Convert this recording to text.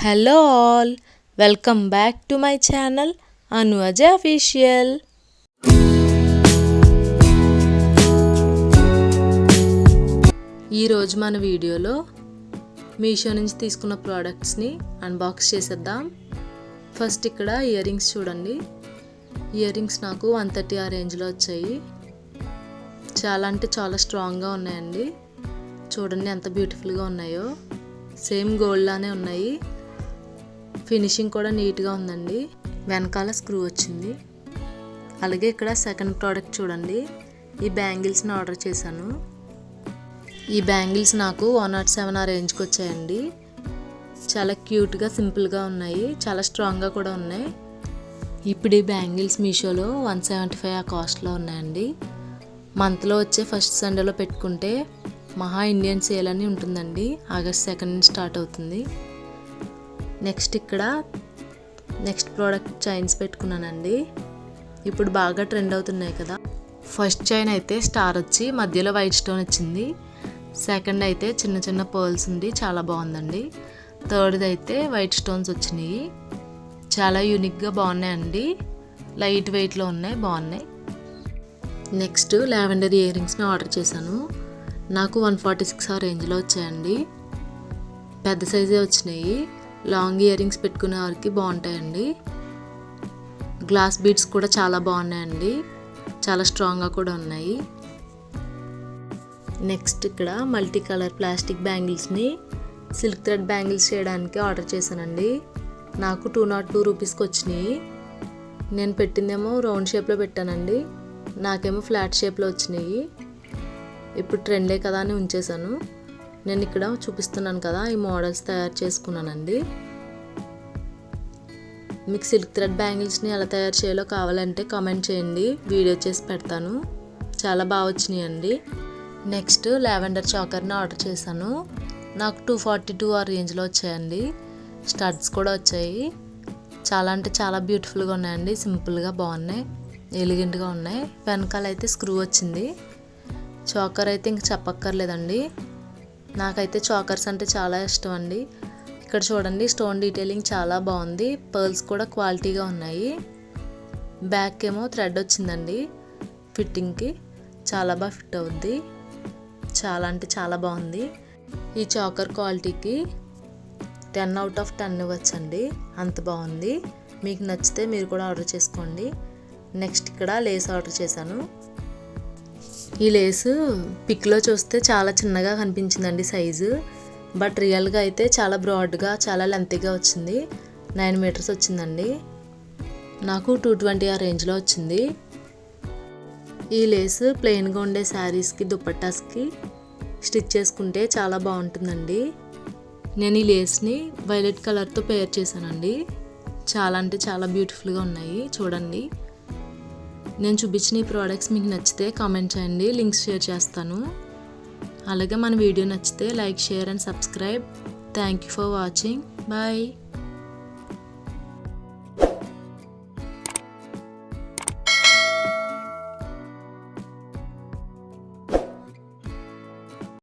Hello all, welcome back to my channel Anu Ajay official. ఈరోజు మన వీడియోలో మీషో నుంచి తీసుకున్న ప్రోడక్ట్స్ని అన్బాక్స్ చేసేద్దాం. ఫస్ట్ ఇక్కడ ఇయర్ రింగ్స్ చూడండి. ఇయర్ రింగ్స్ నాకు 130 ఆ రేంజ్లో వచ్చాయి. చాలా అంటే చాలా స్ట్రాంగ్గా ఉన్నాయండి. చూడండి ఎంత బ్యూటిఫుల్గా ఉన్నాయో. సేమ్ గోల్డ్ లానే ఉన్నాయి. ఫినిషింగ్ కూడా నీట్గా ఉందండి. వెనకాల స్క్రూ వచ్చింది. అలాగే ఇక్కడ సెకండ్ ప్రోడక్ట్ చూడండి. ఈ బ్యాంగిల్స్ని ఆర్డర్ చేశాను. ఈ బ్యాంగిల్స్ నాకు 107 ఆ రేంజ్కి వచ్చాయండి. చాలా క్యూట్గా సింపుల్గా ఉన్నాయి. చాలా స్ట్రాంగ్గా కూడా ఉన్నాయి. ఇప్పుడు ఈ బ్యాంగిల్స్ మీషోలో 175 ఆ కాస్ట్లో ఉన్నాయండి. మంత్లో వచ్చే ఫస్ట్ సండేలో పెట్టుకుంటే మహా ఇండియన్ సేల్ అని ఉంటుందండి. ఆగస్ట్ 2 నుంచి స్టార్ట్ అవుతుంది. నెక్స్ట్ ప్రోడక్ట్ చైన్స్ పెట్టుకున్నానండి. ఇప్పుడు బాగా ట్రెండ్ అవుతున్నాయి కదా. ఫస్ట్ చైన్ అయితే స్టార్ వచ్చి మధ్యలో వైట్ స్టోన్ వచ్చింది. సెకండ్ అయితే చిన్న చిన్న పర్ల్స్ ఉంది, చాలా బాగుందండి. థర్డ్ది అయితే వైట్ స్టోన్స్ వచ్చినాయి. చాలా యూనిక్గా బాగున్నాయండి. లైట్ వెయిట్లో ఉన్నాయి, బాగున్నాయి. నెక్స్ట్ లావెండర్ ఇయర్ రింగ్స్ని ఆర్డర్ చేశాను. నాకు 146 ఆ రేంజ్లో వచ్చాయండి. పెద్ద సైజే వచ్చినాయి. లాంగ్ ఇయర్ రింగ్స్ పెట్టుకునే వారికి బాగుంటాయండి. గ్లాస్ బీడ్స్ కూడా చాలా బాగున్నాయండి. చాలా స్ట్రాంగ్గా కూడా ఉన్నాయి. నెక్స్ట్ ఇక్కడ మల్టీ కలర్ ప్లాస్టిక్ బ్యాంగిల్స్ని సిల్క్ థ్రెడ్ బ్యాంగిల్స్ చేయడానికి ఆర్డర్ చేశానండి. నాకు 202 రూపీస్కి వచ్చినాయి. నేను పెట్టిందేమో రౌండ్ షేప్లో పెట్టానండి. నాకేమో ఫ్లాట్ షేప్లో వచ్చినాయి. ఇప్పుడు ట్రెండే కదా అని ఉంచేసాను. నేను ఇక్కడ చూపిస్తున్నాను కదా, ఈ మోడల్స్ తయారు చేసుకున్నానండి. మీకు సిల్క్ థ్రెడ్ బ్యాంగిల్స్ని ఎలా తయారు చేయాలో కావాలంటే కామెంట్ చేయండి, వీడియో చేసి పెడతాను. చాలా బాగా వచ్చినాయండి. నెక్స్ట్ లావెండర్ చాకర్ని ఆర్డర్ చేశాను. నాకు 242 ఆ రేంజ్లో వచ్చాయండి. స్టడ్స్ కూడా వచ్చాయి. చాలా అంటే చాలా బ్యూటిఫుల్గా ఉన్నాయండి. సింపుల్గా బాగున్నాయి, ఎలిగెంట్గా ఉన్నాయి. వెనకాల అయితే స్క్రూ వచ్చింది. చాకర్ అయితే ఇంక చెప్పక్కర్లేదండి. నాకైతే చాకర్స్ అంటే చాలా ఇష్టం అండి. ఇక్కడ చూడండి, స్టోన్ డీటెయిలింగ్ చాలా బాగుంది. పర్ల్స్ కూడా క్వాలిటీగా ఉన్నాయి. బ్యాక్ ఏమో థ్రెడ్ వచ్చిందండి ఫిట్టింగ్కి. చాలా బాగా ఫిట్ అవుద్ది. చాలా అంటే చాలా బాగుంది. ఈ చాకర్ క్వాలిటీకి 10 out of 10 ఇవ్వచ్చండి. అంత బాగుంది. మీకు నచ్చితే మీరు కూడా ఆర్డర్ చేసుకోండి. నెక్స్ట్ ఇక్కడ లేస్ ఆర్డర్ చేశాను. ఈ లేసు పిక్లో చూస్తే చాలా చిన్నగా కనిపించిందండి సైజు. బట్ రియల్గా అయితే చాలా బ్రాడ్గా, చాలా లెంతీగా వచ్చింది. 9 మీటర్స్ వచ్చిందండి. నాకు 220 ఆ రేంజ్లో వచ్చింది. ఈ లేసు ప్లెయిన్గా ఉండే శారీస్కి, దుపట్టాస్కి స్టిచ్ చేసుకుంటే చాలా బాగుంటుందండి. నేను ఈ లేస్ని వైలెట్ కలర్తో పేర్ చేశానండి. చాలా అంటే చాలా బ్యూటిఫుల్గా ఉన్నాయి. చూడండి, నేను చూపించిన ఈ ప్రోడక్ట్స్ మీకు నచ్చితే కామెంట్ చేయండి, లింక్స్ షేర్ చేస్తాను. అలాగే మన వీడియో నచ్చితే like, share and subscribe. Thank you for watching. Bye.